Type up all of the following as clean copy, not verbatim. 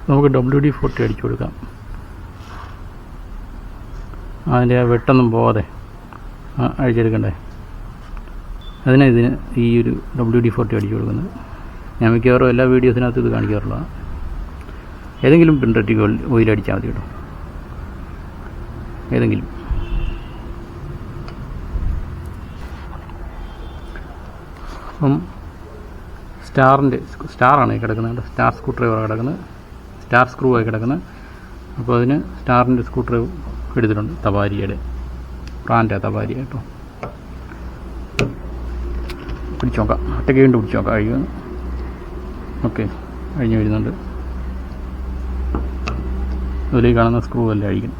നമുക്ക് WD-40 അടിച്ചു കൊടുക്കാം. അതിൻ്റെ ആ വെട്ടൊന്നും പോകാതെ അഴിച്ചെടുക്കണ്ടേ, ഇതിന് ഈ ഒരു WD-40 അടിച്ചു കൊടുക്കുന്നത്. ഞാൻ മിക്കവാറും എല്ലാ വീഡിയോസിനകത്ത് ഇത് കാണിക്കാറുള്ളതാണ്. ഏതെങ്കിലും പിൻട്രറ്റിക് ഓയിൽ അടിച്ചാൽ മതി കേട്ടോ, ഏതെങ്കിലും. അപ്പം സ്റ്റാറാണ് ഈ കിടക്കുന്നത്, സ്റ്റാർ സ്ക്രൂ ഡ്രൈവറാണ് കിടക്കുന്നത്, സ്റ്റാർ സ്ക്രൂ ആയി കിടക്കുന്നത്. അപ്പോൾ അതിന് സ്റ്റാറിൻ്റെ സ്ക്രൂ ഡ്രൈവ് എടുത്തിട്ടുണ്ട്, തപാരിയുടെ ബ്രാൻഡാണ് തപാരി കേട്ടോ. പിടിച്ചു നോക്കാം, ഒറ്റയ്ക്ക് വീണ്ടും പിടിച്ചു നോക്കാം. അഴിയുന്നു. ഓക്കെ, അഴിഞ്ഞ് വരുന്നുണ്ട്. അതിലേക്ക് കാണുന്ന സ്ക്രൂ അല്ലേ അഴിക്കണം.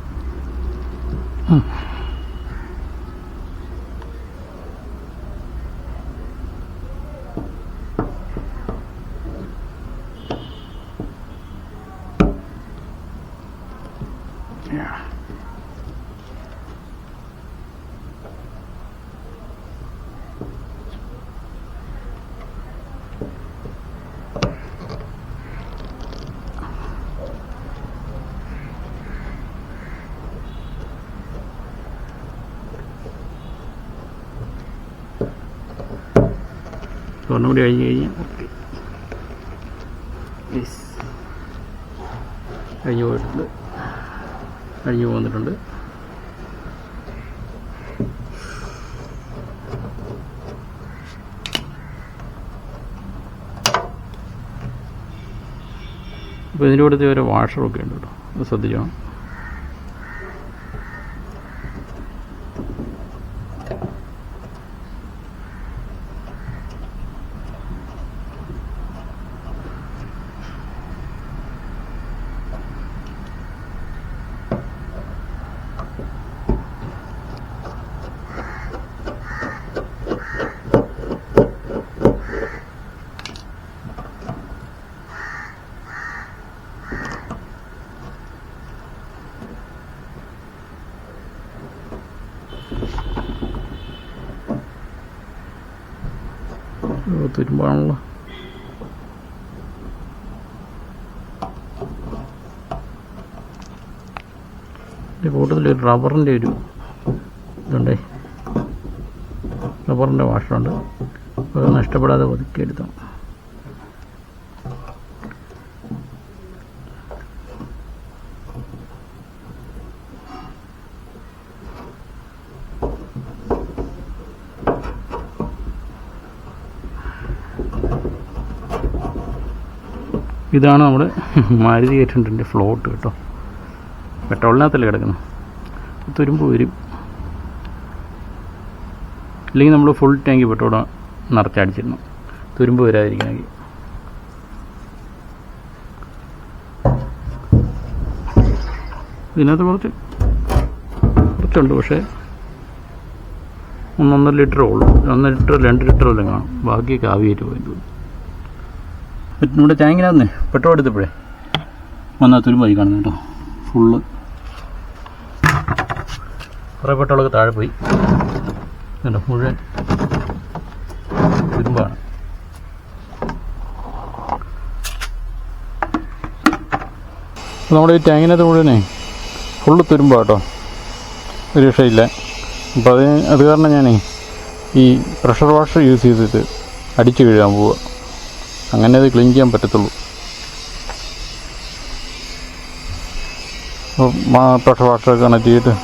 ഒന്നും കൂടി കഴിഞ്ഞ് ഓക്കെ, കഴിഞ്ഞ് പോയിട്ടുണ്ട്, കഴിഞ്ഞ് പോന്നിട്ടുണ്ട്. അപ്പോൾ ഇതിൻ്റെ കൂടെ ഒരു വാഷറൊക്കെ ഉണ്ട് കേട്ടോ, അത് ശ്രദ്ധിച്ചോ. തുരുമ്പാണല്ലോ. ഇതിൻ്റെ കൂട്ടത്തിലൊരു റബ്ബറിൻ്റെ ഒരു ഇതുണ്ടേ, റബ്ബറിൻ്റെ വാഷറുണ്ട്. അപ്പോൾ അത് നഷ്ടപ്പെടാതെ ഒതുക്കി എടുത്താൽ. ഇതാണ് നമ്മുടെ മാരുതി 800ൻ്റെ ഫ്ലോട്ട് കേട്ടോ, പെട്രോളിനകത്തല്ലേ കിടക്കുന്നത്. തുരുമ്പ് വരും, ഇല്ലെങ്കിൽ നമ്മൾ ഫുൾ ടാങ്കി പെട്രോൾ നിറച്ചടിച്ചിരുന്നു, തുരുമ്പ് വരാതിരിക്കണമെങ്കിൽ. ഇതിനകത്ത് കുറച്ചുണ്ട്, പക്ഷേ 1.5 ലിറ്ററേ ഉള്ളൂ. 1 ലിറ്റർ 2 ലിറ്റർ വല്ലതും കാണും, ബാക്കിയൊക്കെ ആവിയായിട്ട് പോയി തോന്നുന്നു. നമ്മുടെ ടാങ്കിനകത്ത് പെട്രോൾ എടുത്തപ്പോഴേ വന്നാൽ തുരുമ്പായി കാണുന്നു കേട്ടോ. ഫുള്ള് കുറേ പെട്രോളൊക്കെ താഴെ പോയി കേട്ടോ, മുഴുവൻ തുരുമ്പാണ്. നമ്മുടെ ഈ ടാങ്കിനകത്ത് മുഴുവനേ ഫുള്ള് തുരുമ്പാണ് കേട്ടോ, ഒരു രക്ഷയില്ല. അപ്പോൾ അത് കാരണം ഞാനേ ഈ പ്രഷർ വാഷർ യൂസ് ചെയ്തിട്ട് അടിച്ച് കഴുകാൻ പോവുക, അങ്ങനെ അത് ക്ലീൻ ചെയ്യാൻ പറ്റത്തുള്ളൂ. പ്രഷർ വാഷർ കണക്ട് ചെയ്തിട്ട്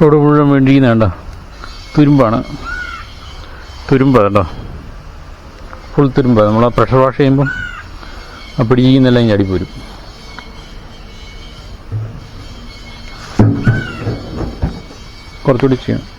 ഇവിടെ മുഴുവൻ വേണ്ടിയിരുന്നേണ്ട തുരുമ്പാണ്. തുരുമ്പ് കേട്ടോ, ഫുൾ തുരുമ്പ്. നമ്മൾ ആ പ്രഷർ വാഷ് ചെയ്യുമ്പം ആ പിടിക്കുന്നെല്ലാം ചാടിപ്പോരും. കുറച്ചുകൂടി ചെയ്യണം.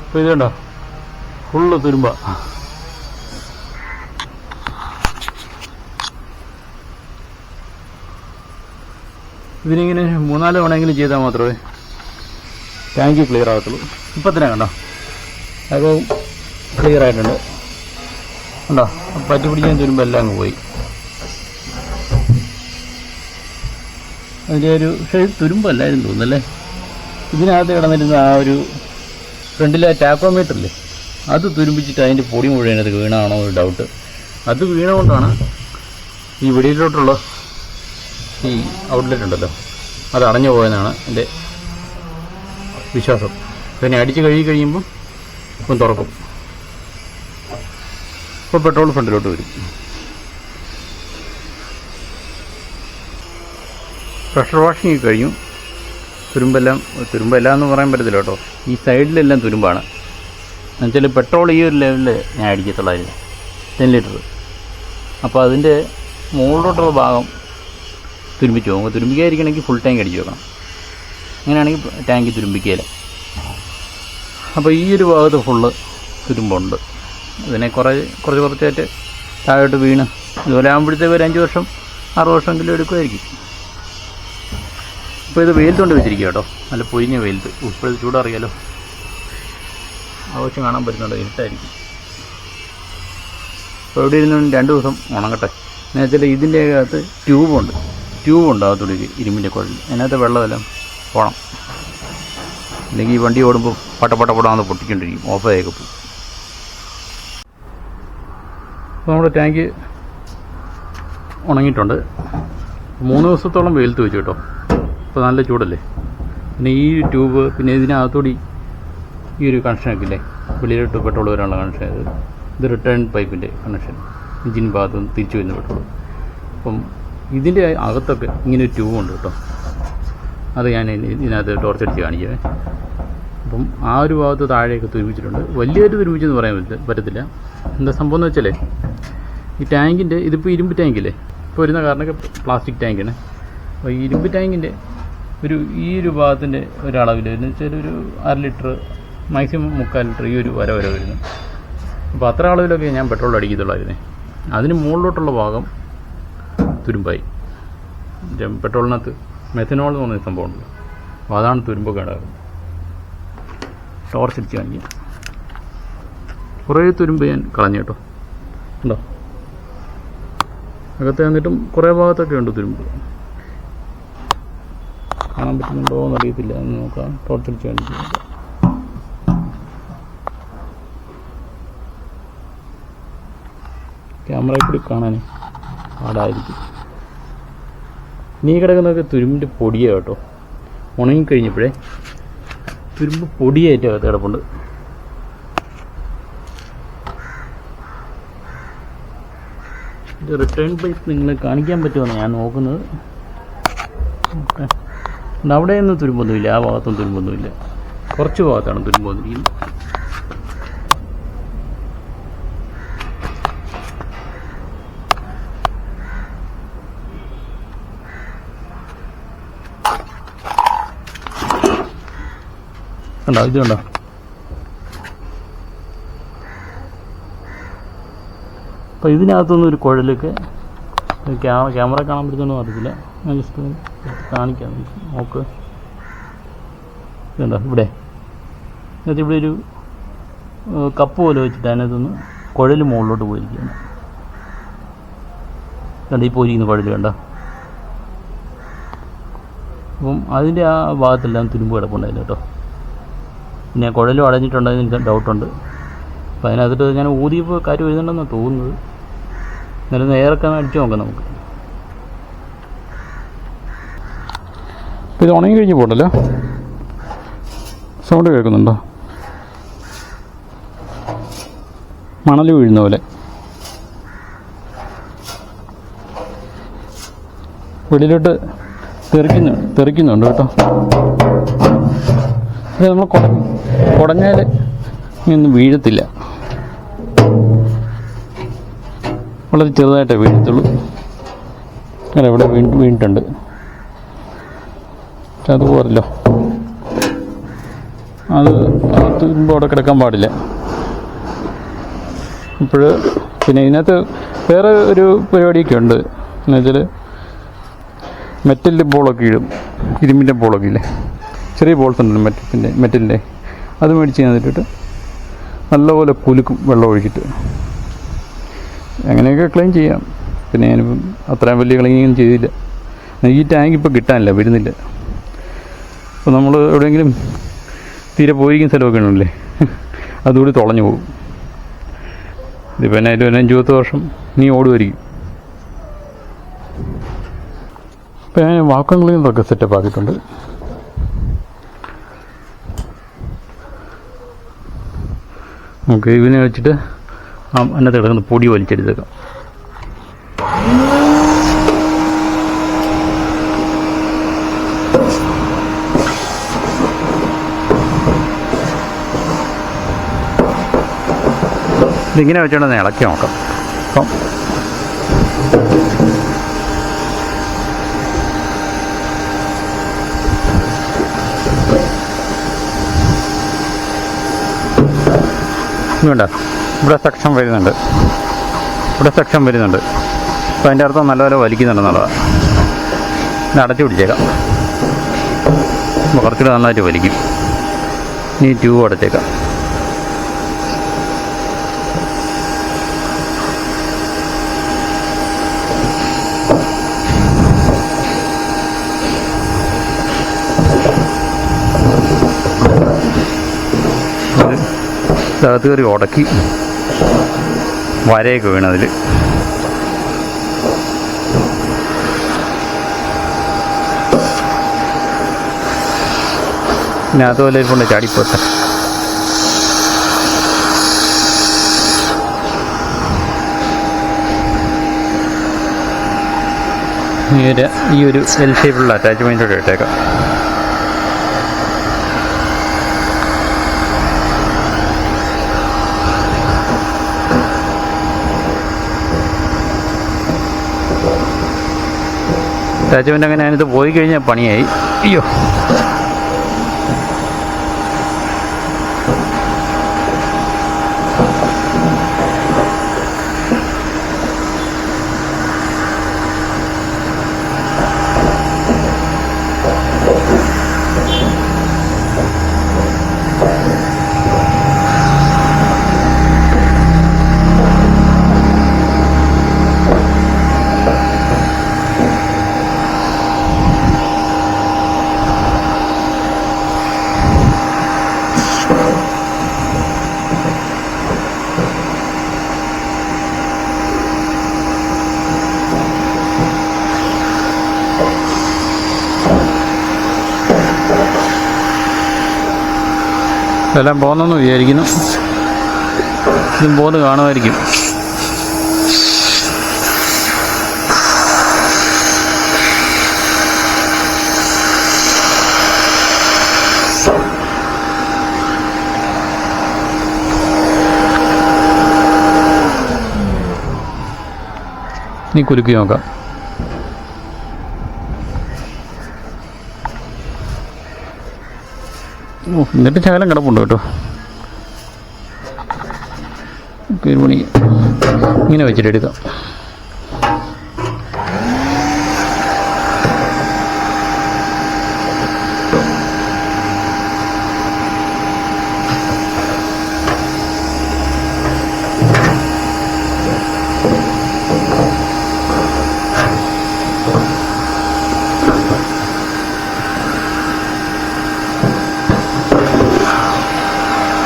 അപ്പോൾ ഇത് കണ്ടോ, ഫുള്ള് തുരുമ്പ. ഇതിനിങ്ങനെ 3-4 തവണയെങ്കിലും ചെയ്താൽ മാത്രമേ ടാങ്ക് ക്ലിയർ ആകത്തുള്ളൂ. ഇപ്പം തന്നെ കണ്ടോ, അപ്പോൾ ക്ലിയർ ആയിട്ടുണ്ട്. കണ്ടോ, പറ്റി പിടിക്കാൻ തുരുമ്പ് എല്ലാം അങ്ങ് പോയി. അതിൻ്റെ ഒരു പക്ഷേ തുരുമ്പല്ലായിരുന്നു തോന്നുന്നല്ലേ. ഇതിനകത്ത് കിടന്നിരുന്ന ആ ഒരു ഫ്രണ്ടിലെ ടാക്കോമീറ്ററില്ലേ, അത് തുരുമ്പിച്ചിട്ട് അതിൻ്റെ പൊടി മുഴുവൻ അത് വീണാണോ ഒരു ഡൗട്ട്. അത് വീണുകൊണ്ടാണ് ഈ വെളിയിലോട്ടുള്ള ഈ ഔട്ട്ലെറ്റ് ഉണ്ടല്ലോ അത് അടഞ്ഞു പോയെന്നാണ് എൻ്റെ വിശ്വാസം. പിന്നെ അടിച്ച് കഴിയുമ്പോൾ ഒന്ന് തുറക്കും. ഇപ്പോൾ പെട്രോൾ ഫ്രണ്ടിലോട്ട് വരും. പ്രഷർ വാഷിങ് കഴിഞ്ഞു. തുരുമ്പെല്ലാം എന്ന് പറയാൻ പറ്റത്തില്ല കേട്ടോ. ഈ സൈഡിലെല്ലാം തുരുമ്പാണ്. എന്നുവെച്ചാൽ പെട്രോൾ ഈ ഒരു ലെവലിൽ ഞാൻ അടിക്കത്തുള്ളായിരുന്നു, 10 ലിറ്റർ. അപ്പോൾ അതിൻ്റെ മുകളിലോട്ടുള്ള ഭാഗം തുരുമ്പിച്ച് പോകും. തുരുമ്പിക്കാതിരിക്കണമെങ്കിൽ ഫുൾ ടാങ്ക് അടിച്ച് വെക്കണം. അങ്ങനെയാണെങ്കിൽ ടാങ്ക് തുരുമ്പിക്കുകയില്ല. അപ്പോൾ ഈ ഒരു ഭാഗത്ത് ഫുള്ള് തുരുമ്പുണ്ട്. ഇതിനെ കുറച്ചായിട്ട് താഴോട്ട് വീണ് ഇതുപോലെ ആകുമ്പോഴത്തേക്ക് ഒരു 5 വർഷം 6 വർഷമെങ്കിലും എടുക്കുമായിരിക്കും. ഇപ്പോൾ ഇത് വെയിലത്തുകൊണ്ട് വെച്ചിരിക്കുക കേട്ടോ, നല്ല പൊരിഞ്ഞ വെയിലത്ത്. ഇപ്പോഴത്തെ ചൂടറിയാലോ, ആവശ്യം കാണാൻ പറ്റുന്നുണ്ട്, ഇരുട്ടായിരിക്കും. അപ്പോൾ ഇവിടെ ഇരുന്ന് 2 ദിവസം ഉണങ്ങട്ടെ. എന്ന് വെച്ചാൽ ഇതിൻ്റെ അകത്ത് ട്യൂബുണ്ട് അകത്തോടെ ഇരുമ്പിൻ്റെ കുഴൽ, അതിനകത്ത് വെള്ളമെല്ലാം പോകണം. അല്ലെങ്കിൽ ഈ വണ്ടി ഓടുമ്പോൾ പടപടാന്ന് പൊട്ടിക്കൊണ്ടിരിക്കും, ഓഫായൊക്കെ പോകും. അപ്പോൾ നമ്മുടെ ടാങ്ക് ഉണങ്ങിയിട്ടുണ്ട്. 3 ദിവസത്തോളം വെയിലത്ത് വെച്ചു കേട്ടോ. ഇപ്പോൾ നല്ല ചൂടല്ലേ. പിന്നെ ഈ ട്യൂബ്, പിന്നെ ഇതിനകത്തോടി ഈ ഒരു കണക്ഷനൊക്കെ ഇല്ലേ, വെളിയിലോട്ട് പെട്രോൾ വരാനുള്ള കണക്ഷൻ. ഇത് റിട്ടേൺ പൈപ്പിൻ്റെ കണക്ഷൻ, എഞ്ചിൻ ഭാഗത്ത് നിന്ന് തിരിച്ചു വരുന്ന പെട്രോൾ. അപ്പം ഇതിൻ്റെ അകത്തൊക്കെ ഇങ്ങനെ ഒരു ട്യൂബുണ്ട് കേട്ടോ. അത് ഞാൻ ഇതിനകത്ത് ടോർച്ചടിച്ച് കാണിക്കേ. അപ്പം ആ ഒരു ഭാഗത്ത് താഴെയൊക്കെ തുരുമ്പിച്ചിട്ടുണ്ട്. വലിയൊരു തുരുമ്പിച്ചെന്ന് പറയാൻ പറ്റത്തില്ല. എന്താ സംഭവം എന്ന് വെച്ചാൽ ഈ ടാങ്കിൻ്റെ, ഇതിപ്പോൾ ഇരുമ്പ് ടാങ്കില്ലേ, ഇപ്പോൾ വരുന്ന കാരണമൊക്കെ പ്ലാസ്റ്റിക് ടാങ്കാണ്. അപ്പോൾ ഈ ഇരുമ്പ് ടാങ്കിൻ്റെ ഈ ഒരു ഭാഗത്തിൻ്റെ ഒരളവിൽ എന്ന് വെച്ചാൽ ഒരു 1/2 ലിറ്റർ, മാക്സിമം 3/4 ലിറ്റർ ഈ ഒരു വര വരുന്നു. അപ്പോൾ അത്ര അളവിലൊക്കെ ഞാൻ പെട്രോൾ അടിക്കത്തുള്ളായിരുന്നേ. അതിന് മുകളിലോട്ടുള്ള ഭാഗം തുരുമ്പായി. പെട്രോളിനകത്ത് മെഥനോൾ എന്ന് പറഞ്ഞ സംഭവമുണ്ട്. അപ്പോൾ അതാണ് തുരുമ്പൊക്കെ ഉണ്ടാകുന്നത്. ടോർച്ച് അടിച്ച് കാണിക്കാം. കുറേ തുരുമ്പ് ഞാൻ കളഞ്ഞു കേട്ടോ. ഉണ്ടോ, അകത്ത് വന്നിട്ടും കുറേ ഭാഗത്തൊക്കെ ഉണ്ട് തുരുമ്പ്. കാണാൻ പറ്റുന്നുണ്ടോ എന്നറിയത്തില്ല, എന്ന് നോക്കാം. ടോർച്ച് അടിച്ച് കാണിക്കാം. ക്യാമറയിൽ കൂടി കാണാൻ പാടായിരിക്കും. നീ കിടക്കുന്നതൊക്കെ തുരുമ്പിൻ്റെ പൊടിയാണ് കേട്ടോ. ഉണങ്ങിക്കഴിഞ്ഞപ്പോഴേ തുരുമ്പ് പൊടിയായിട്ട് അകത്ത് കിടപ്പുണ്ട്. ഇത് റിട്ടേൺ പൈപ്പ് നിങ്ങളെ കാണിക്കാൻ പറ്റുമെന്ന് ഞാൻ നോക്കുന്നത്. ഓക്കെ, അവിടെയൊന്നും തുരുമ്പൊന്നുമില്ല, ആ ഭാഗത്തൊന്നും തുരുമ്പൊന്നുമില്ല. കുറച്ച് ഭാഗത്താണ് തുരുമ്പ് വന്നിരിക്കുന്നത്. കണ്ടോ, ഇത് കണ്ടോ. അപ്പോൾ ഇതിനകത്തൊന്നും ഒരു കുഴലൊക്കെ ക്യാമറ കാണാൻ പറ്റുന്നോ അറിയത്തില്ല. ഞാൻ ജസ്റ്റ് കാണിക്കാം, നോക്ക്. ഇതുണ്ടോ ഇവിടെ, എന്നിട്ട് ഇവിടെ ഒരു കപ്പ് പോലെ വെച്ചിട്ട് അതിനകത്തൊന്ന് കുഴൽ മുകളിലോട്ട് പോയിരിക്കുകയാണ്. കണ്ട ഈ പോയിരിക്കുന്ന കുഴൽ കണ്ട. അപ്പം അതിൻ്റെ ആ ഭാഗത്തെല്ലാം തുരുമ്പ് കിടപ്പുണ്ടായില്ല കേട്ടോ. പിന്നെ കുഴലും അടഞ്ഞിട്ടുണ്ടെന്ന് എനിക്ക് ഡൗട്ടുണ്ട്. അപ്പോൾ അതിനകത്തിട്ട് ഞാൻ ഊതിയപ്പോൾ കാര്യം എഴുതണ്ടെന്നാണ് തോന്നുന്നത്. എന്നാലും നേരൊക്കെ അടിച്ചു നോക്കാം നമുക്ക്. ഇത് ഉണങ്ങി കഴിഞ്ഞ് പോകണ്ടല്ലോ. സൗണ്ട് കേൾക്കുന്നുണ്ടോ? മണൽ വീഴുന്ന പോലെ. വെളിയിലോട്ട് തെറിക്കുന്നുണ്ട് കേട്ടോ. നമ്മൾ കുടഞ്ഞാൽ ഇനിയൊന്നും വീഴത്തില്ല, വളരെ ചെറുതായിട്ടേ വീഴത്തുള്ളൂ. അല്ല, ഇവിടെ വീണിട്ടുണ്ട്. അതുപോലല്ലോ, അത് തുരുമ്പ് അവിടെ കിടക്കാൻ പാടില്ല. ഇപ്പോൾ പിന്നെ ഇതിനകത്ത് വേറെ ഒരു പരിപാടിയൊക്കെ ഉണ്ട്. എന്ന് വെച്ചാൽ മെറ്റലിൻ്റെ ബോളൊക്കെ ഇടും, ഇരുമ്പിൻ്റെ ബോളൊക്കെ ഇല്ലേ, ചെറിയ ബോൾസ് ഉണ്ടല്ലോ മെറ്റലിൻ്റെ, അത് മേടിച്ച് ചെയ്തിട്ട് നല്ലപോലെ കുലുക്കും വെള്ളം ഒഴിച്ചിട്ട്. അങ്ങനെയൊക്കെ ക്ലീൻ ചെയ്യാം. പിന്നെ ഞാനിപ്പം അത്രയും വലിയ ക്ലീനിങ്ങൊന്നും ചെയ്തില്ല. ഈ ടാങ്ക് ഇപ്പോൾ കിട്ടാനില്ല, വരുന്നില്ല. അപ്പോൾ നമ്മൾ എവിടെയെങ്കിലും തീരെ പോയിരിക്കുന്ന സ്ഥലമൊക്കെ ഉണ്ടല്ലേ, അതുകൂടി തുളഞ്ഞു പോകും. ഇതിപ്പോൾ എന്നെ ഒരു 5-10 വർഷം നീ ഓടുമായിരിക്കും. ഇപ്പോൾ ഞാൻ വാക്വം ക്ലീനറൊക്കെ സെറ്റപ്പ് ആക്കിയിട്ടുണ്ട്. നമുക്ക് ഇതിനെ വെച്ചിട്ട് അതിനകത്ത് കിടക്കുന്ന പൊടി വലിച്ചെടുത്തേക്കാം. ഇതിങ്ങനെ വെച്ചോണ്ട് ഇളക്കി നോക്കാം. അപ്പം വേണ്ട, ഇവിടെ സെക്ഷൻ വരുന്നുണ്ട്, അപ്പോൾ അതിൻ്റെ അർത്ഥം നല്ലപോലെ വലിക്കുന്നുണ്ടെന്നുള്ളതാണ്. ഇത് അടച്ചു പിടിച്ചേക്കാം, അപ്പോൾ കുറച്ചുകൂടെ നന്നായിട്ട് വലിക്കും. ഇനി ട്യൂബ് അടച്ചേക്കാം. അകത്ത് കയറി ഉടക്കി വരയൊക്കെ വീണതിൽ. പിന്നെ അതുപോലെ കൊണ്ട് ചാടിപ്പോട്ടെ. ഈ ഒരു എൽ ഷേപ്പിലുള്ള അറ്റാച്ച്മെൻറ്റോടെ ഇട്ടേക്കാം. അറ്റാച്ച്മെൻ്റ് അങ്ങനെ ഞാനിത് പോയി കഴിഞ്ഞാൽ പണിയായി. അയ്യോ, എല്ലാം പോകുന്നെന്ന് വിചാരിക്കുന്നു. ഇതും പോന്ന് കാണുമായിരിക്കും. ഇനി കുലുക്കി നോക്കാം. എന്നിട്ട് ശകലം കിടപ്പുണ്ട് കേട്ടോ. ഒരു മണി ഇങ്ങനെ വെച്ചിട്ട് എടുക്കാം.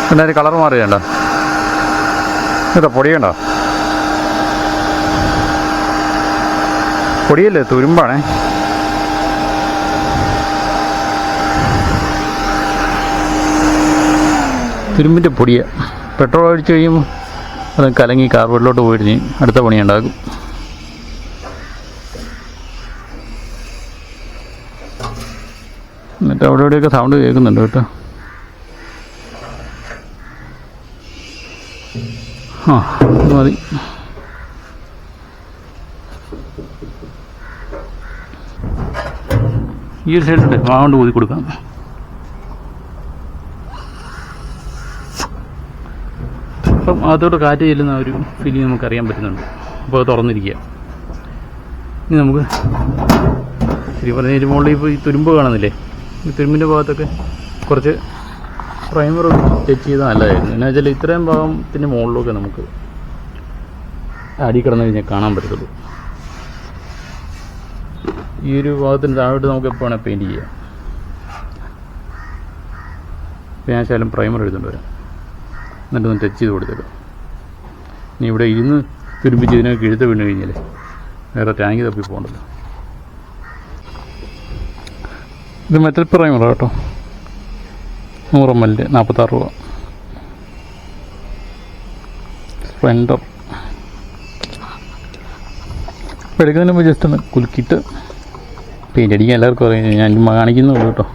പിന്നെ അതിന് കളർ മാറുകയുണ്ടോ? ഇതാ പൊടിയുണ്ടോ? പൊടിയല്ലേ, തുരുമ്പാണേ. തുരുമ്പിൻ്റെ പൊടിയാണ്. പെട്രോൾ ഒഴിച്ച് കഴിയുമ്പോൾ അത് കലങ്ങി കാർബോർഡിലോട്ട് പോയിട്ട് അടുത്ത പണിയുണ്ടാക്കും. എന്നിട്ട് അവിടെ ഇവിടെയൊക്കെ സൗണ്ട് കേൾക്കുന്നുണ്ട് കേട്ടോ. ആ, ഇത് മതി. ഈ ഒരു സൈഡുണ്ട്, മാവുകൊണ്ട് ഊതി കൊടുക്കാം. അപ്പം അതോടെ കാറ്റ് ചെല്ലുന്ന ഒരു ഫീലിംഗ് നമുക്കറിയാൻ പറ്റുന്നുണ്ട്. അപ്പോൾ അത് തുറന്നിരിക്കുക. ഇനി നമുക്ക് ശരി പറഞ്ഞ മുകളിൽ ഇപ്പോൾ ഈ തുരുമ്പ് കാണുന്നില്ലേ, ഈ തുരുമ്പിൻ്റെ ഭാഗത്തൊക്കെ കുറച്ച് പ്രൈമർ ടച്ച് ചെയ്താൽ നല്ലതായിരുന്നു. എന്നാ വെച്ചാൽ ഇത്രയും ഭാഗത്തിൻ്റെ മുകളിലൊക്കെ നമുക്ക് അടി കിടന്നു കഴിഞ്ഞാൽ കാണാൻ പറ്റത്തുള്ളൂ. ഈ ഒരു ഭാഗത്തിന് താഴോട്ട് നമുക്ക് എപ്പോൾ വേണേൽ പെയിൻറ്റ് ചെയ്യാം. ഞാൻ ശകലം പ്രൈമർ എഴുതുകൊണ്ട് വരാം, എന്നിട്ടൊന്ന് ടച്ച് ചെയ്ത് കൊടുത്തേക്കാം. ഇനി ഇവിടെ ഇരുന്ന് തുരുമ്പിച്ച് ഇതിനൊക്കെ എഴുത്ത് വീണ് കഴിഞ്ഞാൽ വേറെ ടാങ്ക് തപ്പി പോകണ്ടല്ലോ. ഇത് മെറ്റൽ പ്രൈമറാണ് കേട്ടോ, 100 ml 46 രൂപ. സ്പ്ലെൻഡർ എടുക്കുന്നതിന് മുമ്പ് ജസ്റ്റ് ഒന്ന് കുലുക്കിയിട്ട് പെയിൻ്റ് അടിക്കാൻ എല്ലാവർക്കും അറിയാം. ഞാൻ കാണിക്കുന്നുള്ളൂ കേട്ടോ.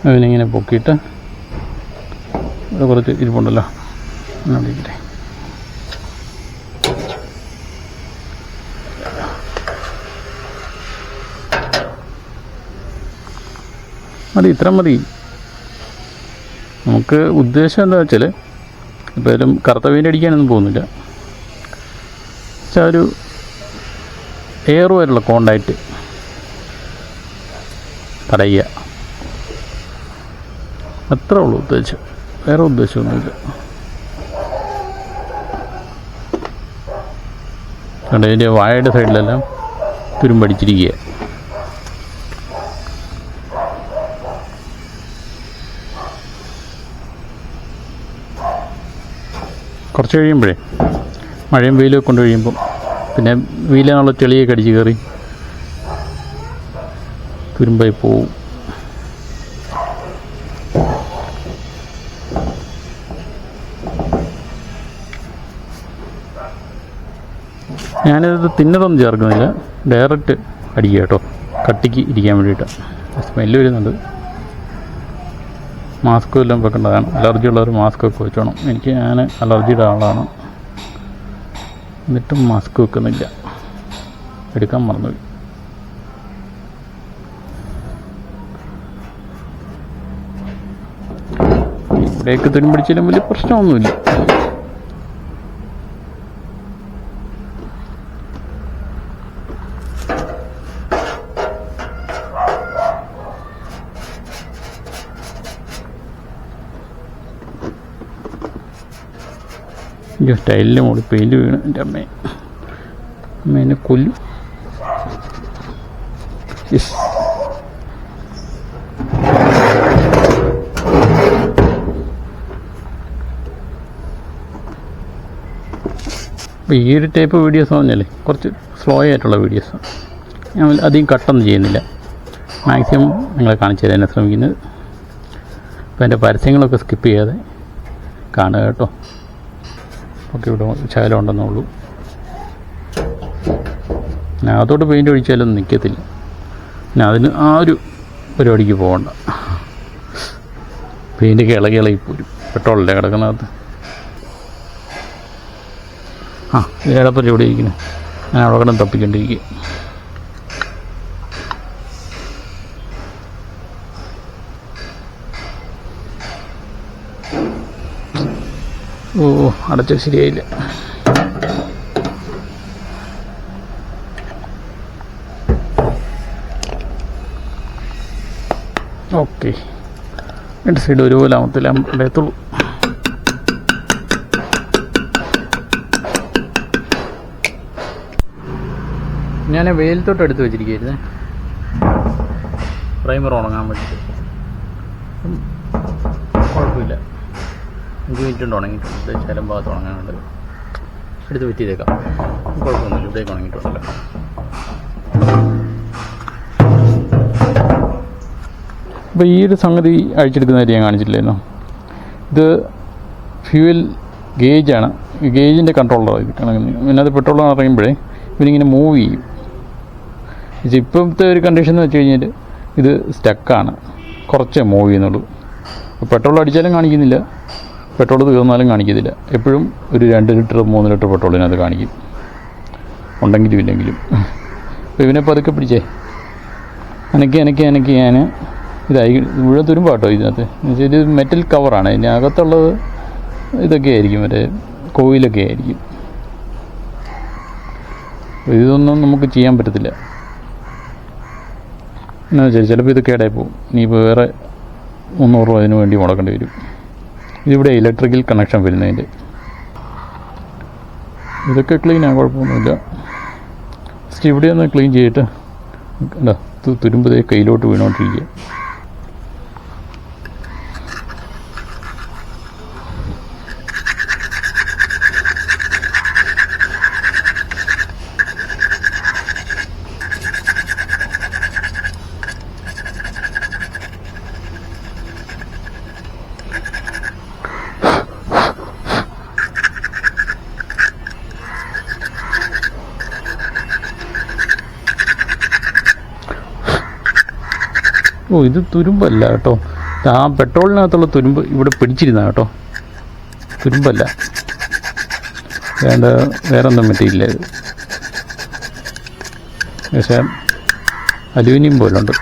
അതിനിങ്ങനെ പൊക്കിയിട്ട് ഇവിടെ കുറച്ച് ഇരിപ്പുണ്ടല്ലോ നോക്കിക്കട്ടെ. മതി, ഇത്ര മതി. നമുക്ക് ഉദ്ദേശം എന്താ വെച്ചാൽ ഇപ്പം കറുത്ത പെയിൻ്റ് അടിക്കാനൊന്നും പോകുന്നില്ല. പക്ഷെ ഒരു എയറുമായിട്ടുള്ള കോണ്ടാക്റ്റ് തടയുക, അത്രേ ഉള്ളൂ ഉദ്ദേശം, വേറെ ഉദ്ദേശമൊന്നുമില്ല. കണ്ട അതിൻ്റെ വാഴയുടെ സൈഡിലെല്ലാം തുരുമ്പടിച്ചിരിക്കുക. കുറച്ച് കഴിയുമ്പോഴേ മഴയും വെയിലൊക്കെ കൊണ്ട് കഴിയുമ്പം പിന്നെ വെയിലിനുള്ള ചെളിയൊക്കെ അടിച്ച് കയറി തുരുമ്പായി പോവും. ഞാനിത് തിന്നതൊന്നും ചേർക്കുന്നില്ല, ഡയറക്റ്റ് അടിക്കുക കേട്ടോ, കട്ടിക്ക് ഇരിക്കാൻ വേണ്ടിയിട്ടാണ്. സ്മെല്ല് വരുന്നുണ്ട്. മാസ്ക് എല്ലാം വെക്കേണ്ടതാണ്. അലർജി ഉള്ളവർ മാസ്കൊക്കെ വെച്ചോണം. ഞാൻ അലർജിയുടെ ആളാണ്, എന്നിട്ടും മാസ്ക് വെക്കുന്നില്ല, എടുക്കാൻ മറന്നുപോയി. ഇവിടെയൊക്കെ തുരുമ്പിടിച്ചാലും വലിയ പ്രശ്നമൊന്നുമില്ല. സ്റ്റൈലിൻ്റെ മുകളിൽ പെയിൻറ്റ് വീണ് എൻ്റെ അമ്മേനെ കൊല്ലും. യെസ്, അപ്പോൾ ഈ ഒരു ടൈപ്പ് വീഡിയോസ് പറഞ്ഞാലേ കുറച്ച് സ്ലോ ആയിട്ടുള്ള വീഡിയോസാണ്. ഞാൻ അധികം കട്ടൊന്നും ചെയ്യുന്നില്ല, മാക്സിമം നിങ്ങളെ കാണിച്ചു തരാൻ ശ്രമിക്കുന്നത്. അപ്പോൾ എൻ്റെ പരസ്യങ്ങളൊക്കെ സ്കിപ്പ് ചെയ്യാതെ കാണുക കേട്ടോ. ഒക്കെ ഇവിടെ ശകലം ഉണ്ടെന്നുള്ളൂ. ഞാൻ അതോട്ട് പെയിൻ്റ് ഒഴിച്ചാലൊന്നും നിൽക്കത്തില്ല. പിന്നെ അതിന് ആ ഒരു പരിപാടിക്ക് പോകണ്ട. പെയിൻ്റൊക്കെ ഇളകിപ്പോരും, പെട്രോളല്ലേ കിടക്കുന്നകത്ത്. ഇതിനടപ്പം ഇവിടെ ഇരിക്കുന്നു, ഞാൻ അവിടെ കിടന്ന് തപ്പിക്കൊണ്ടിരിക്കുക. ഓ, അടച്ച ശരിയായില്ല. ഓക്കെ, രണ്ട് സൈഡ് ഒരുപോലെ ആവത്തില്ല, എത്തുള്ളൂ. ഞാൻ വെയിലത്തോട്ട് എടുത്ത് വെച്ചിരിക്കുകയായിരുന്നേ, പ്രൈമർ ഉണങ്ങാൻ വേണ്ടിയിട്ട്. കുഴപ്പമില്ല, 5 മിനിറ്റ് കൊണ്ട് ഉണങ്ങിയിട്ടുണ്ട്. ശലം ഭാഗത്ത് ഉണങ്ങാനുണ്ട്, എടുത്ത് വെറ്റിയേക്കാം, കുഴപ്പമൊന്നുമില്ല. ഇവിടേക്ക് ഉണങ്ങിയിട്ടുണ്ടല്ലോ. അപ്പോൾ ഈ ഒരു സംഗതി അഴിച്ചെടുക്കുന്ന കാര്യം ഞാൻ കാണിച്ചില്ലായിരുന്നു. ഇത് ഫ്യൂവൽ ഗേജാണ്, ഗേജിൻ്റെ കൺട്രോളറാണ് കിട്ടണം. പിന്നെ അത് പെട്രോൾ അറിയുമ്പോഴേ ഇവനിങ്ങനെ മൂവ് ചെയ്യും. ഇപ്പോഴത്തെ ഒരു കണ്ടീഷൻ എന്ന് വെച്ച് കഴിഞ്ഞാൽ ഇത് സ്റ്റക്കാണ്, കുറച്ചേ മൂവ് ചെയ്യുന്നുള്ളൂ. പെട്രോൾ അടിച്ചാലും കാണിക്കുന്നില്ല, പെട്രോൾ തീർന്നാലും കാണിക്കത്തില്ല. എപ്പോഴും ഒരു 2 ലിറ്റർ 3 ലിറ്റർ പെട്രോളിനകത്ത് കാണിക്കും, ഉണ്ടെങ്കിലും ഇല്ലെങ്കിലും. അപ്പോൾ ഇവനെ പതുക്കെ പിടിച്ചേ അനക്കി ഞാൻ ഇതായി മുഴുവൻ തുരുമ്പാ കേട്ടോ ഇതിനകത്ത്. ഇത് മെറ്റൽ കവറാണ്, ഇതിനകത്തുള്ളത് ഇതൊക്കെ ആയിരിക്കും, മറ്റേ കോയിലൊക്കെ ആയിരിക്കും. ഇതൊന്നും നമുക്ക് ചെയ്യാൻ പറ്റത്തില്ല. എന്നാ വെച്ചാൽ ചിലപ്പോൾ ഇത് കേടായി പോകും. ഇനിയിപ്പോൾ വേറെ 300 രൂപ അതിന് വേണ്ടി മുടക്കേണ്ടി വരും. ഇതിവിടെ ഇലക്ട്രിക്കൽ കണക്ഷൻ വരുന്നതിൻ്റെ. ഇതൊക്കെ ക്ലീനാണ്, കുഴപ്പമൊന്നുമില്ല. ഫസ്റ്റ് ഇവിടെ ഒന്ന് ക്ലീൻ ചെയ്തിട്ട് എന്താ തുരുമ്പതേ കയ്യിലോട്ട് വീണോണ്ടിരിക്കുക. ഓ, ഇത് തുരുമ്പല്ല കേട്ടോ, ആ പെട്രോളിനകത്തുള്ള തുരുമ്പ് ഇവിടെ പിടിച്ചിരുന്ന കേട്ടോ, തുരുമ്പല്ല, വേറൊന്നും പറ്റിയില്ല ഇത്. പക്ഷേ അലൂമിനിയം പോലുണ്ട്.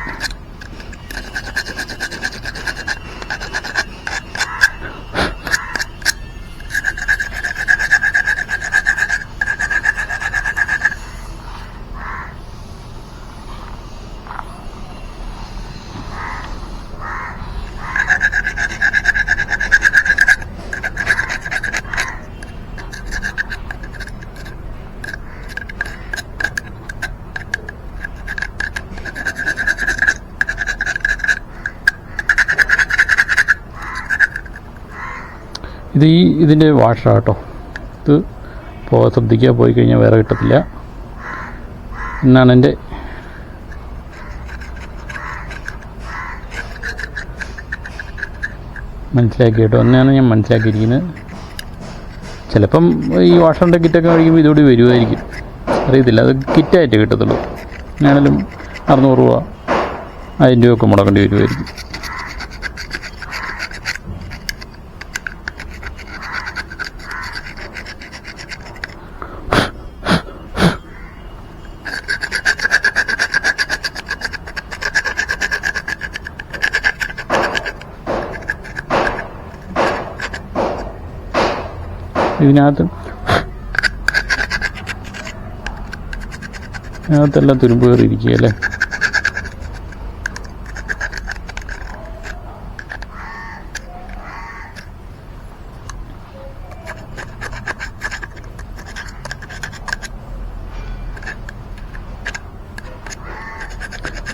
ഇതിൻ്റെ വാഷാണ് കേട്ടോ. ഇത് ശ്രദ്ധിക്കുക, പോയി കഴിഞ്ഞാൽ വേറെ കിട്ടത്തില്ല എന്നാണ് എൻ്റെ മനസ്സിലാക്കി കേട്ടോ. എന്നാണ് ഞാൻ മനസ്സിലാക്കിയിരിക്കുന്നത്. ചിലപ്പം ഈ വാഷറിൻ്റെ കിറ്റൊക്കെ മേടിക്കുമ്പോൾ ഇതുകൂടി വരുമായിരിക്കും, അറിയത്തില്ല. അത് കിറ്റായിട്ട് കിട്ടത്തുള്ളൂ. എന്നാണെങ്കിലും 600 രൂപ 1000 രൂപയൊക്കെ മുടക്കേണ്ടി വരുമായിരിക്കും. ഇതിനകത്തെല്ലാം തുരുമ്പ് കയറിയിരിക്കുക അല്ലേ.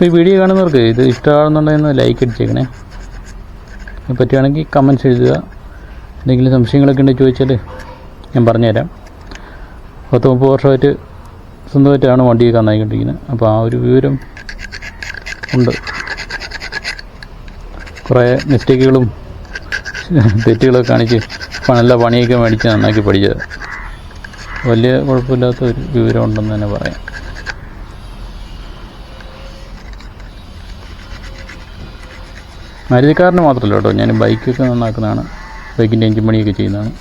ഈ വീഡിയോ കാണുന്നവർക്ക് ഇത് ഇഷ്ടമാണെന്നുണ്ടെങ്കിൽ ലൈക്ക് അടിച്ചേക്കണേ. പറ്റുകയാണെങ്കിൽ കമൻറ്റ്സ് എഴുതുക. എന്തെങ്കിലും സംശയങ്ങളൊക്കെ ഉണ്ടെങ്കിൽ ചോദിച്ചാൽ ഞാൻ പറഞ്ഞുതരാം. 30 വർഷമായിട്ട് സ്വന്തമായിട്ടാണ് വണ്ടിയൊക്കെ നന്നായിക്കൊണ്ടിരിക്കുന്നത്. അപ്പോൾ ആ ഒരു വിവരം ഉണ്ട്. കുറേ മിസ്റ്റേക്കുകളും തെറ്റുകളൊക്കെ കാണിച്ച് നല്ല പണിയൊക്കെ മേടിച്ച് നന്നാക്കി പഠിച്ചത്. വലിയ കുഴപ്പമില്ലാത്ത ഒരു വിവരം ഉണ്ടെന്ന് തന്നെ പറയാം. മാരുതിക്കാരന് മാത്രമല്ല കേട്ടോ, ഞാൻ ബൈക്കൊക്കെ നന്നാക്കുന്നതാണ്, ബൈക്കിൻ്റെ എഞ്ചിൻ പണിയൊക്കെ ചെയ്യുന്നതാണ്.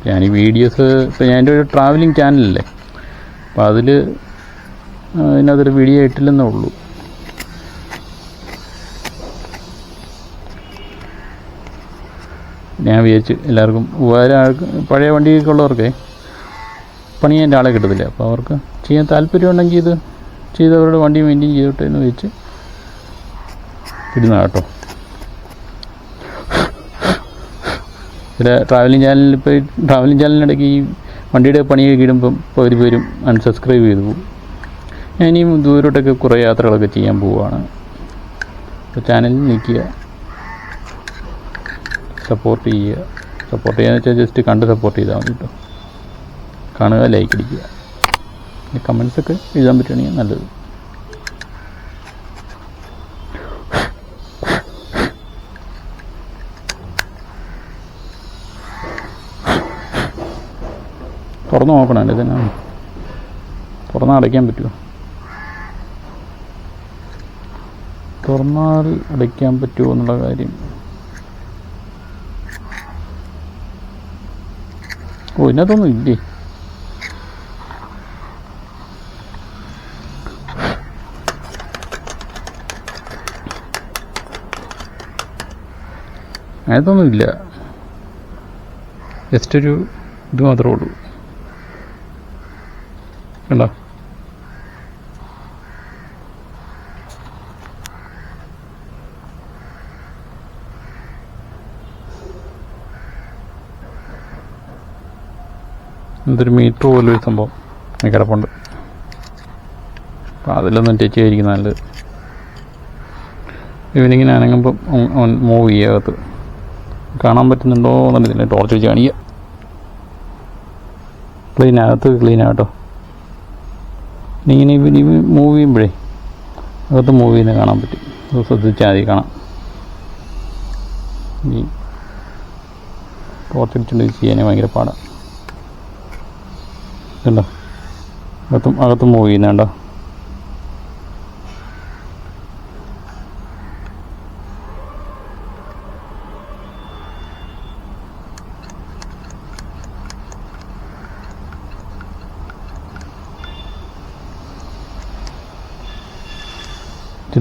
ഞാൻ ഈ വീഡിയോസ് ഇപ്പോൾ ഞാൻ എൻ്റെ ഒരു ട്രാവലിംഗ് ചാനലല്ലേ, അപ്പോൾ അതിൽ ഇതിനകത്തൊരു വീഡിയോ ഇട്ടില്ലെന്നേ ഉള്ളൂ. ഞാൻ വിചാരിച്ച് എല്ലാവർക്കും പഴയ വണ്ടിയൊക്കെ ഉള്ളവർക്കേ പണി ചെയ്യാൻ ആളെ കിട്ടത്തില്ല. അപ്പോൾ അവർക്ക് ചെയ്യാൻ താല്പര്യമുണ്ടെങ്കിൽ ഇത് ചെയ്തവരുടെ വണ്ടി മെയിൻറ്റെയിൻ ചെയ്തോട്ടെ എന്ന് വെച്ച് ഇടുന്ന കേട്ടോ. പിന്നെ ട്രാവലിംഗ് ചാനലിൽ ഇപ്പോൾ ട്രാവലിംഗ് ചാനലിനിടയ്ക്ക് ഈ വണ്ടിയുടെ പണിയൊക്കെ ഇടുമ്പം പകുതി പേരും അൺസബ്സ്ക്രൈബ് ചെയ്തു പോകും. ഞാനിയും ദൂരോട്ടൊക്കെ കുറേ യാത്രകളൊക്കെ ചെയ്യാൻ പോവുകയാണ്. അപ്പോൾ ചാനലിൽ നിൽക്കുക, സപ്പോർട്ട് ചെയ്യുക. സപ്പോർട്ട് ചെയ്യാന്ന് വെച്ചാൽ ജസ്റ്റ് കണ്ട് സപ്പോർട്ട് ചെയ്താൽ മതി കേട്ടോ. കാണുക, ലൈക്ക് അടിക്കുക, കമൻസൊക്കെ എഴുതാൻ പറ്റുകയാണെങ്കിൽ നല്ലത്. തുറന്ന് നോക്കണം, ഇതിനെ തുറന്നാൽ അടയ്ക്കാൻ പറ്റുമോ? തുറന്നാൽ അടയ്ക്കാൻ പറ്റുമോ എന്നുള്ള കാര്യം. ഓ, ഇതിനകത്തൊന്നും ഇല്ലേ? അതിനകത്തൊന്നും ഇല്ല, ജസ്റ്റ് ഒരു ഇത് മാത്രമേ ഉള്ളൂ. കണ്ടോ? എന്തൊരു മീറ്റർ പോലൊരു സംഭവം കിടപ്പുണ്ട്. അപ്പോൾ അതിലൊന്നും ടച്ച് ചെയ്യാതിരിക്കുന്ന നല്ലത്. ഇവനിങ്ങനെ അനങ്ങുമ്പം മൂവ് ചെയ്യാകത്ത് കാണാൻ പറ്റുന്നുണ്ടോ എന്നതില്ല. ടോർച്ച് വെച്ച് കാണിക്കുക. ക്ലീനകത്ത് ക്ലീനാകട്ടോ. ഇങ്ങനെ ഇവന് മൂവ് ചെയ്യുമ്പോഴേ അകത്ത് മൂവ് ചെയ്യുന്നത് കാണാൻ പറ്റും. അത് ശ്രദ്ധിച്ചാൽ മതി, കാണാം. ഈ ടോർച്ച് അടിച്ചുകൊണ്ട് ചെയ്യാനേ ഭയങ്കര പാടാണ്. കണ്ടോ? അകത്ത് മൂവ് ചെയ്യുന്നുണ്ടോ?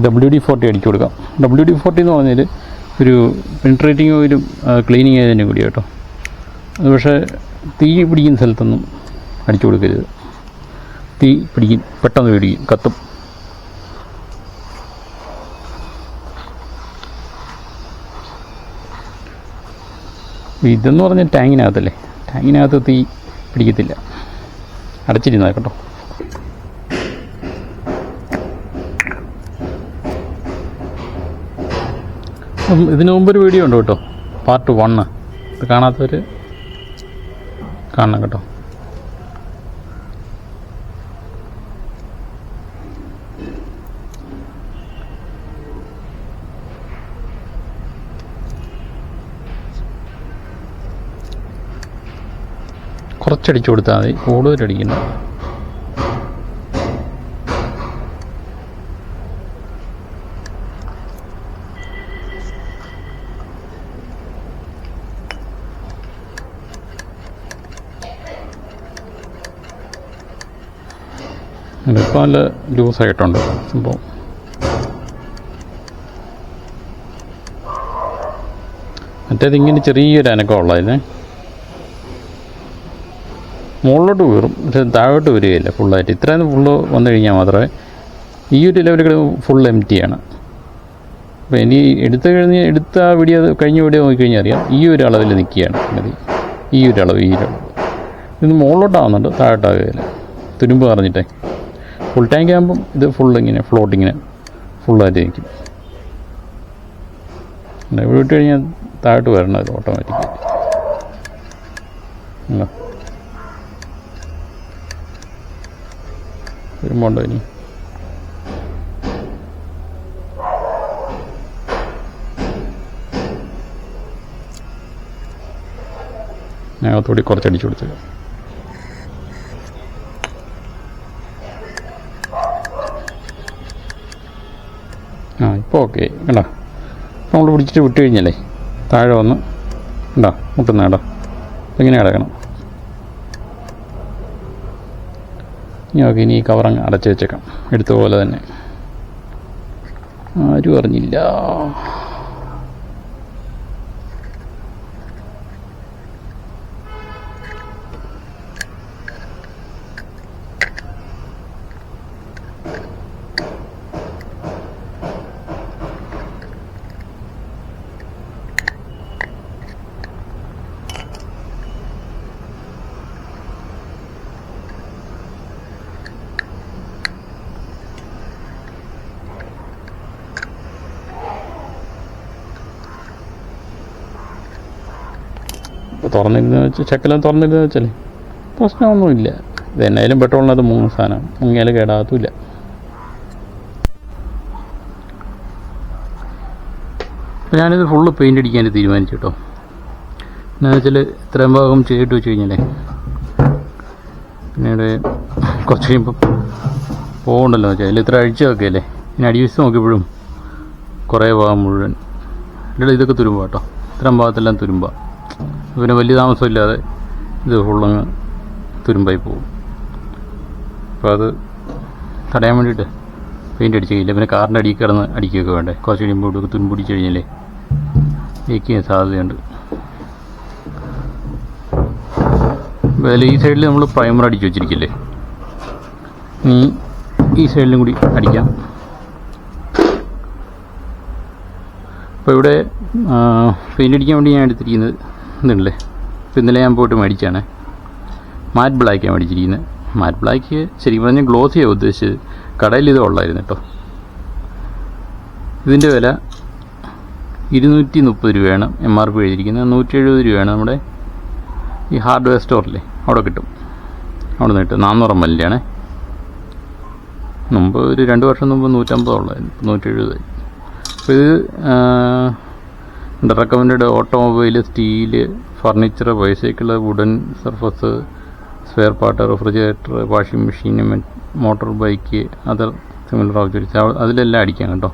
WD-40 അടിച്ചു കൊടുക്കാം. WD-40 എന്ന് പറഞ്ഞാൽ ഒരു പെനിട്രേറ്റിംഗ് ഓയിലും ക്ലീനിങ് ഏജൻറ്റും കൂടി കേട്ടോ. അത് പക്ഷേ തീ പിടിക്കുന്ന സ്ഥലത്തൊന്നും അടിച്ചു കൊടുക്കരുത്. തീ പിടിക്കും, പെട്ടെന്ന് പിടിക്കും, കത്തും. ഇതെന്ന് പറഞ്ഞാൽ ടാങ്കിനകത്തല്ലേ, ടാങ്കിനകത്ത് തീ പിടിക്കത്തില്ല. അടച്ചിരുന്നാൽ കേട്ടോ. ഇതിനു മുമ്പൊരു വീഡിയോ ഉണ്ട് കേട്ടോ, പാർട്ട് 1. ഇത് കാണാത്തവർ കാണണം കേട്ടോ. കുറച്ചടിച്ചു കൊടുത്താൽ മതി, കൂടുതലടിക്കണം. ഇതിപ്പോൾ നല്ല ലൂസായിട്ടുണ്ട് സംഭവം. മറ്റേത് ഇങ്ങനെ ചെറിയൊരു അനക്കമുള്ള ഇതിന് മുകളിലോട്ട് കയറും, പക്ഷേ താഴോട്ട് വരികയില്ല ഫുള്ളായിട്ട്. ഇത്രയും ഫുള്ള് വന്നു കഴിഞ്ഞാൽ മാത്രമേ ഈ ഒരു ലെവലിൽ ഫുൾ എംറ്റിയാണ്. അപ്പോൾ ഇനി എടുത്ത വീഡിയോ കഴിഞ്ഞ വീഡിയോ നോക്കിക്കഴിഞ്ഞാൽ അറിയാം, ഈ ഒരു അളവിൽ നിൽക്കുകയാണ് മതി. ഈ ഒരു അളവ് ഇത് മുകളിലോട്ടാവുന്നുണ്ട്, താഴോട്ടാകുകയില്ല, തുരുമ്പ് പറഞ്ഞിട്ടേ. ഫുൾ ടാങ്ക് ആകുമ്പം ഇത് ഫുള്ളിങ്ങനെ ഫ്ലോട്ടിങ്ങിന് ഫുള്ളായിട്ട് നിൽക്കും. ഇവിടെ ഇട്ട് കഴിഞ്ഞാൽ താഴോട്ട് വരണം ഇത് ഓട്ടോമാറ്റിക്കലി. വരുമ്പോണ്ടോ ഇനി ഞാനകത്തോടി കുറച്ചടിച്ചു കൊടുത്തത്. ഇപ്പോൾ ഓക്കെ കണ്ടോ. നമ്മൾ പിടിച്ചിട്ട് വിട്ട് കഴിഞ്ഞല്ലേ താഴെ വന്ന് കണ്ടോ മുട്ടുന്ന കേട്ടോ. ഇങ്ങനെ കിടക്കണം. ഇനി ഈ കവറങ്ങ് അടച്ചു വെച്ചേക്കാം, എടുത്ത പോലെ തന്നെ. ആരും അറിഞ്ഞില്ല. തുറന്നിരുന്ന് വെച്ച് ചെക്കെല്ലാം തുറന്നിരുന്ന് വെച്ചാലേ പ്രശ്നമൊന്നുമില്ല. ഇത് എന്നായാലും പെട്രോളിനകത്ത് മൂന്ന് സാധനം മുങ്ങിയാൽ കേടാകത്തുമില്ല. അപ്പോൾ ഞാനിത് ഫുള്ള് പെയിൻ്റ് അടിക്കാൻ തീരുമാനിച്ചു കേട്ടോ. എന്നാന്ന് വെച്ചാൽ ഇത്രയും ഭാഗം ചെയ്തിട്ട് വെച്ച് കഴിഞ്ഞാലേ പിന്നീട് കുറച്ച് കഴിയുമ്പം പോകണ്ടല്ലോ വെച്ചാൽ അതിൽ ഇത്ര അഴിച്ചതൊക്കെ അല്ലേ. ഇനി അടിവശത്ത് നോക്കിയപ്പോഴും കുറേ ഭാഗം മുഴുവൻ ഇതൊക്കെ തുരുമ്പ കേട്ടോ. ഇത്രയും ഭാഗത്തെല്ലാം തുരുമ്പ. പിന്നെ വലിയ താമസമില്ലാതെ ഇത് ഫുള്ളങ്ങ് തുരുമ്പായി പോകും. അപ്പോൾ അത് തടയാൻ വേണ്ടിയിട്ട് പെയിൻ്റ് അടിച്ച് കഴിയില്ല. പിന്നെ കാറിൻ്റെ അടിയിൽ കിടന്ന് അടിക്കുകയൊക്കെ വേണ്ടേ. കുറച്ച് കഴിയുമ്പോൾ ഇവിടെ തുരുമ്പ് പിടിച്ച് കഴിഞ്ഞാലേ ലീക്ക് ചെയ്യാൻ സാധ്യതയുണ്ട്. അതിൽ ഈ സൈഡിൽ നമ്മൾ പ്രൈമർ അടിച്ച് വെച്ചിരിക്കില്ലേ, ഈ സൈഡിലും കൂടി അടിക്കാം. അപ്പോൾ ഇവിടെ പെയിൻ്റ് അടിക്കാൻ വേണ്ടി ഞാൻ എടുത്തിരിക്കുന്നത് ഇതുണ്ടല്ലേ. ഇപ്പോൾ ഇന്നലെ ഞാൻ പോയിട്ട് മേടിച്ചാണ് മാറ്റ് ബ്ലാക്കാണ് മേടിച്ചിരിക്കുന്നത്. മാറ്റ് ബ്ലാക്ക് ശരിക്കും പറഞ്ഞാൽ ഗ്ലോസിയാണ് ഉദ്ദേശിച്ചത്. കടയിൽ ഇത് ഉള്ളായിരുന്നു കേട്ടോ. ഇതിൻ്റെ വില 230 രൂപയാണ് MRP എഴുതിയിരിക്കുന്നത്. 170 രൂപയാണ് നമ്മുടെ ഈ ഹാർഡ്വെയർ സ്റ്റോറില്ലേ അവിടെ കിട്ടും. അവിടെ നിന്ന് കിട്ടും. 400 ml മുമ്പ് ഒരു 2 വർഷം മുമ്പ് 150 ഉള്ളായിരുന്നു, 170. അപ്പോൾ ഇത് recommend automobile, steel, furniture, bicycle, wooden surface, spare part, refrigerator, washing machine, motor bike, other similar objects അതിലെല്ലാം അടിക്കാം കേട്ടോ.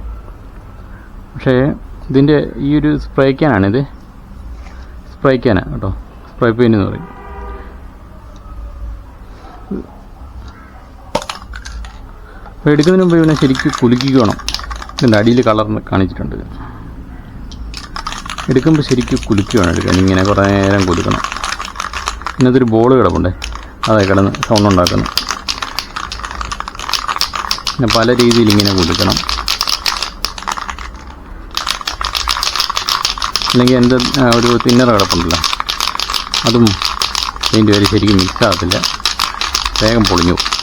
പക്ഷേ ഇതിൻ്റെ ഈ ഒരു സ്പ്രേ ക്യാനാണിത്. സ്പ്രേ ക്യാനാണ് കേട്ടോ, സ്പ്രേ പെയിൻ്റ് എന്ന് പറയും. അപ്പോൾ എടുക്കുന്നതിന് മുമ്പ് ഇവനെ ശരിക്കും കുലുക്കിക്കണം. ഇതിൻ്റെ അടിയിൽ കളർ കാണിച്ചിട്ടുണ്ട്. എടുക്കുമ്പോൾ ശരിക്കും കുലുക്കുകയാണ് എടുക്കാൻ, ഇങ്ങനെ കുറേ നേരം കുലുക്കണം. ഇന്നത്തെ ഒരു ബോൾ കിടപ്പുണ്ട്, അതെ കിടന്ന് സൗണ്ട് ഉണ്ടാക്കുന്നു. പിന്നെ പല രീതിയിൽ ഇങ്ങനെ കുലുക്കണം, അല്ലെങ്കിൽ എൻ്റെ ഒരു തിന്നർ കിടപ്പുണ്ടല്ലോ, അതും പെയിൻറ്റ് വരെ ശരിക്കും മിക്സ് ആകത്തില്ല, വേഗം പൊളിഞ്ഞു പോകും.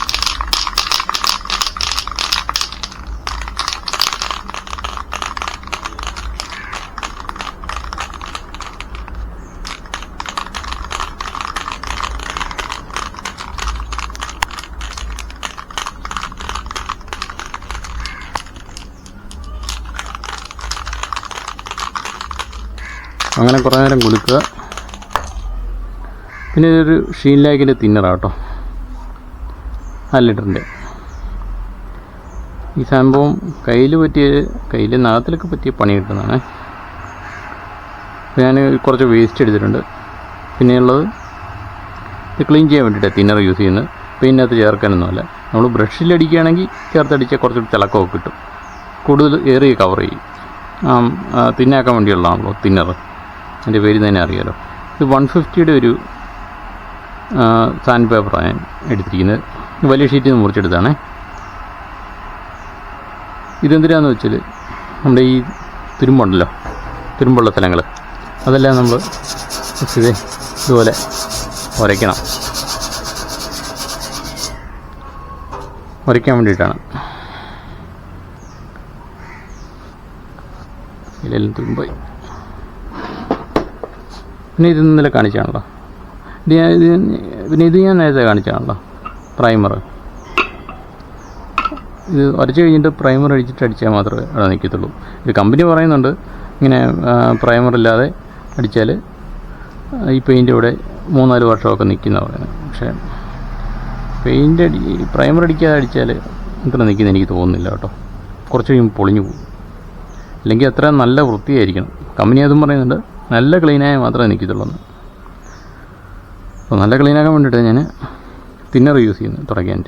അങ്ങനെ കുറേ നേരം കുലുക്കുക. പിന്നെ ഇതൊരു ഷീൻ ലാക്കിൻ്റെ തിന്നറാട്ടോ, 4 ലിറ്ററിൻ്റെ. ഈ സംഭവം കയ്യിൽ നഖത്തിലൊക്കെ പറ്റിയ പണി കിട്ടുന്നതാണ്. ഞാൻ കുറച്ച് വേസ്റ്റ് എടുത്തിട്ടുണ്ട്. പിന്നെയുള്ളത് ഇത് ക്ലീൻ ചെയ്യാൻ വേണ്ടിയിട്ടാണ് തിന്നർ യൂസ് ചെയ്യുന്നത്. പെയിൻറ്റിനകത്ത് ചേർക്കാനൊന്നുമല്ല. നമ്മൾ ബ്രഷിലടിക്കുകയാണെങ്കിൽ ചേർത്തടിച്ചാൽ കുറച്ചൊരു തിളക്കമൊക്കെ കിട്ടും, കൂടുതൽ ഏറിയ കവർ ചെയ്യും. തിന്നാക്കാൻ വേണ്ടിയുള്ളതാണല്ലോ തിന്നർ, എൻ്റെ പേര് തന്നെ അറിയാലോ. ഇത് 150യുടെ ഒരു സാൻഡ് പേപ്പറാണ് ഞാൻ എടുത്തിരിക്കുന്നത്. വലിയ ഷീറ്റിൽ നിന്ന് മുറിച്ചെടുത്താണ്. ഇതെന്തിനാന്ന് വെച്ചാൽ നമ്മുടെ ഈ തുരുമ്പുണ്ടല്ലോ, തുരുമ്പുള്ള സ്ഥലങ്ങൾ അതെല്ലാം നമ്മൾ ഇതുപോലെ ഉരയ്ക്കാൻ വേണ്ടിയിട്ടാണ്. ഇതിലെല്ലാം തുരുമ്പായി. പിന്നെ ഇത് ഇന്നലെ കാണിച്ചാണല്ലോ, ഇത് ഞാൻ നേരത്തെ കാണിച്ചാണല്ലോ പ്രൈമർ. ഇത് ഉരച്ച് കഴിഞ്ഞിട്ട് പ്രൈമർ അടിച്ചാൽ മാത്രമേ അവിടെ നിൽക്കത്തുള്ളൂ. ഇത് കമ്പനി പറയുന്നുണ്ട് ഇങ്ങനെ പ്രൈമർ ഇല്ലാതെ അടിച്ചാൽ ഈ പെയിൻ്റ് ഇവിടെ 3-4 വർഷമൊക്കെ നിൽക്കുന്ന പറയുന്നത്. പക്ഷേ പ്രൈമർ അടിക്കാതെ അടിച്ചാൽ ഇത്ര നിൽക്കുന്ന എനിക്ക് തോന്നുന്നില്ല കേട്ടോ, കുറച്ച് കഴിയുമ്പോൾ പൊളിഞ്ഞു പോകും. അല്ലെങ്കിൽ അത്ര നല്ല വൃത്തിയായിരിക്കണം. കമ്പനി അതും പറയുന്നുണ്ട് നല്ല ക്ലീനായാൽ മാത്രമേ നിൽക്കത്തുള്ളൂ. അപ്പോൾ നല്ല ക്ലീനാക്കാൻ വേണ്ടിയിട്ട് ഞാൻ തിന്നർ യൂസ് ചെയ്യുന്നു തുടയ്ക്കാൻ.